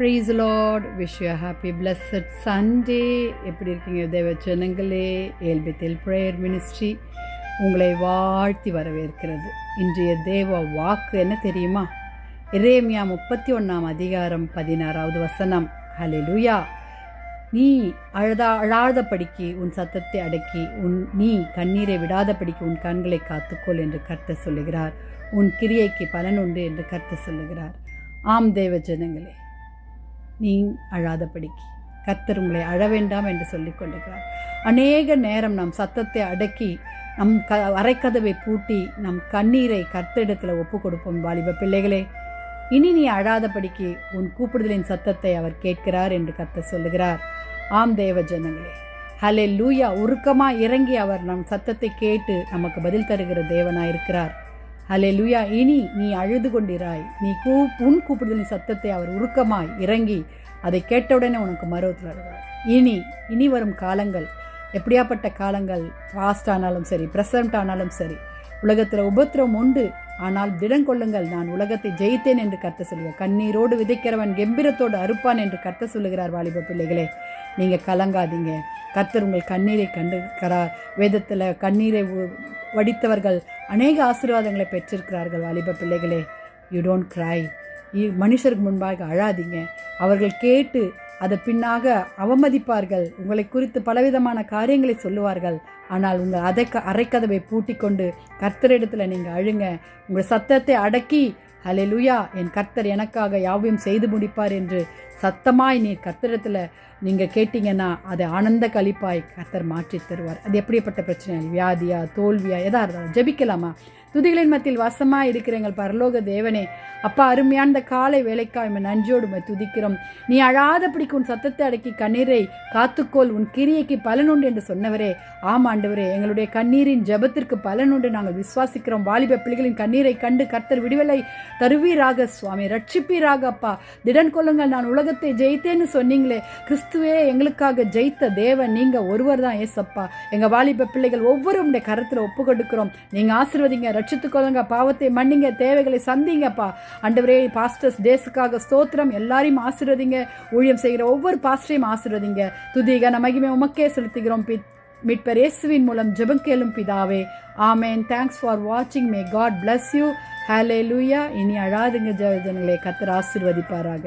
Praise the Lord. Wish you a happy blessed Sunday. எப்படி இருக்கீங்க தேவ ஜனங்களே? ஏல்பெத்தேல் பிரேயர் மினிஸ்ட்ரி உங்களை வாழ்த்தி வரவேற்கிறது. இன்றைய தேவ வாக்கு என்ன தெரியுமா? எரேமியா 31 அதிகாரம் 16வது வசனம். ஹல்லேலூயா. நீ அழாதபடிக்கு உன் சத்தத்தை அடக்கி நீ கண்ணீரை விடாதபடிக்கு உன் கண்களை காத்துக்கொள் என்று கர்த்தர் சொல்லுகிறார். உன் கிரியைக்கு பலன் உண்டு என்று கர்த்தர் சொல்லுகிறார். ஆம் தேவ ஜனங்களே, நீ அழாதபடிக்கு கர்த்தர் உங்களை அழ வேண்டாம் என்று சொல்லிக் கொண்டிருக்கிறார். அநேக நேரம் நம் சத்தத்தை அடக்கி நம் அரைக்கதவை பூட்டி நம் கண்ணீரை கர்த்தரிடத்தில் ஒப்பு கொடுப்போம். வாலிப பிள்ளைகளே, இனி நீ அழாதபடிக்கு உன் கூப்பிடுதலின் சத்தத்தை அவர் கேட்கிறார் என்று கர்த்தர் சொல்லுகிறார். ஆம் தேவ ஜனங்களே, ஹல்லேலூயா. உருக்கமாக இறங்கி அவர் நம் சத்தத்தை கேட்டு நமக்கு பதில் தருகிற தேவனாயிருக்கிறார். ஹல்லேலூயா. இனி நீ அழுது கொண்டிராய். நீ உன் கூப்பிடுதலின் சத்தத்தை அவர் உருக்கமாய் இறங்கி அதை கேட்டவுடனே உனக்கு மறுவத்தில் வருகிறார். இனி வரும் காலங்கள் எப்படியாப்பட்ட காலங்கள், பாஸ்ட் ஆனாலும் சரி, ப்ரெசன்ட் ஆனாலும் சரி, உலகத்தில் உபத்திரம் உண்டு, ஆனால் திடன் கொள்ளுங்கள், நான் உலகத்தை ஜெயித்தேன் என்று கர்த்தர் சொல்லுகிறார். கண்ணீரோடு விதைக்கிறவன் கெம்பீரத்தோடு அறுப்பான் என்று கர்த்தர் சொல்லுகிறார். வாலிப பிள்ளைகளே, நீங்கள் கலங்காதீங்க. கர்த்தர் உங்கள் கண்ணீரை கண்டிருக்கிறார். வேதத்தில் கண்ணீரை வடித்தவர்கள் அநேக ஆசீர்வாதங்களை பெற்றிருக்கிறார்கள். வாலிப பிள்ளைகளே, யூ டோன்ட் க்ரை. மனுஷருக்கு முன்பாக அழாதீங்க. அவர்கள் கேட்டு அதை பின்னாக அவமதிப்பார்கள். உங்களை குறித்து பலவிதமான காரியங்களை சொல்லுவார்கள். ஆனால் உங்கள் அரைக்கதவை பூட்டி கொண்டு கர்த்தரிடத்தில் நீங்கள் அழுங்க. உங்கள் சத்தத்தை அடக்கி ஹல்லேலூயா, என் கர்த்தர் எனக்காக யாவையும் செய்து முடிப்பார் என்று சத்தமாய் நீர் கர்த்தரிடத்தில் நீங்கள் கேட்டீங்கன்னா அதை ஆனந்த களிப்பாய் கர்த்தர் மாற்றி தருவார். அது எப்படிப்பட்ட பிரச்சனை, வியாதியா, தோல்வியா, எதா இருந்தாலும் ஜெபிக்கலாமா? துதிகளின் மத்தியில் வாசமாக இருக்கிற எங்கள் பரலோக தேவனே, அப்பா, அருமையான இந்த காலை வேலைக்காய் நன்றியோடு துதிக்கிறோம். நீ அழாதபடிக்கு உன் சத்தத்தை அடக்கி கண்ணீரை காத்துக்கோள், உன் கிரியைக்கு பலனுண்டு என்று சொன்னவரே, ஆம் ஆண்டவரே, எங்களுடைய கண்ணீரின் ஜெபத்திற்கு பலனுண்டு நாங்கள் விசுவாசிக்கிறோம். வாலிப பிள்ளைகளின் கண்ணீரை கண்டு கர்த்தர் விடுதலை தருவீராக சுவாமி, ரட்சிப்பீராக. அப்பா, திடன் கொள்ளுங்கள், நான் உலகத்தை ஜெயித்தேன்னு சொன்னீங்களே, கிறிஸ்துவே எங்களுக்காக ஜெயித்த தேவன் நீங்கள் ஒருவர் தான் ஏசப்பா. எங்கள் வாலிப பிள்ளைகள் ஒவ்வொருடைய கருத்தில் ஒப்பு கொடுக்கிறோம். நீங்கள் ஆசீர்வதிங்க, ரட்சித்துக்கொள்ளுங்க, பாவத்தை மன்னிங்க, தேவைகளை சந்திங்கப்பா. ஆண்டவரே, பாஸ்டர்ஸ் டேஸுக்காக ஸ்தோத்திரம். எல்லாரையும் ஆசீர்வதிங்க. ஊழியம் செய்கிற ஒவ்வொரு பாஸ்டரையும் ஆசீர்வதிங்க. துதிக மகிமை உமக்கே செலுத்துகிறோம். மீட்பர் இயேசுவின் மூலம் ஜெபம் கேளும் பிதாவே, ஆமென். தேங்க்ஸ் ஃபார் வாட்சிங். May God bless you. Hallelujah. இனி அழாதுங்க ஜனங்களே, கர்த்தர் ஆசீர்வதிப்பாராக.